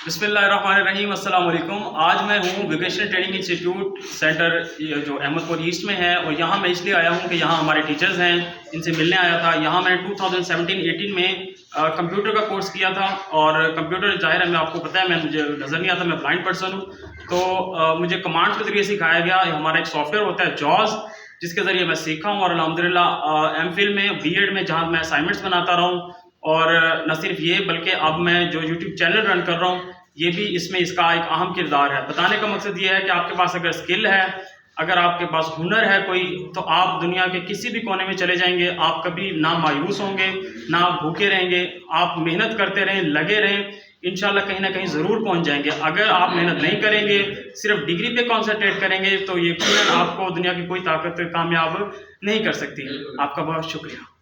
बिस्मिल्लाहिर्रहमानिर्रहीम, अस्सलाम वालेकुम। आज मैं हूँ वोकेशनल ट्रेनिंग इंस्टीट्यूट सेंटर जो अहमदपुर ईस्ट में है, और यहाँ मैं इसलिए आया हूँ कि यहाँ हमारे टीचर्स हैं, इनसे मिलने आया था। यहाँ मैंने 2017-18 में कंप्यूटर का कोर्स किया था, और कंप्यूटर ज़ाहिर है मैं आपको पता है मुझे नज़र नहीं आता, मैं ब्लाइंड पर्सन हूँ। तो मुझे कमांड के ज़रिए सिखाया गया। हमारा एक सॉफ्टवेयर होता है जॉज, जिसके ज़रिए मैं सीखा हूँ, और अल्हम्दुलिल्लाह एमफिल में बीएड में जहाँ मैं असाइनमेंट्स बनाता रहा हूँ। और न सिर्फ ये बल्कि अब मैं जो यूट्यूब चैनल रन कर रहा हूँ, ये भी इसमें इसका एक अहम किरदार है। बताने का मकसद ये है कि आपके पास अगर स्किल है, अगर आपके पास हुनर है कोई, तो आप दुनिया के किसी भी कोने में चले जाएंगे। आप कभी ना मायूस होंगे, ना आप भूखे रहेंगे। आप मेहनत करते रहें, लगे रहें, इंशाल्लाह कहीं ना कहीं ज़रूर पहुंच जाएंगे। अगर आप मेहनत नहीं करेंगे, सिर्फ डिग्री पे कॉन्सेंट्रेट करेंगे, तो यकीनन आपको दुनिया की कोई ताकत कामयाब नहीं कर सकती। आपका बहुत शुक्रिया।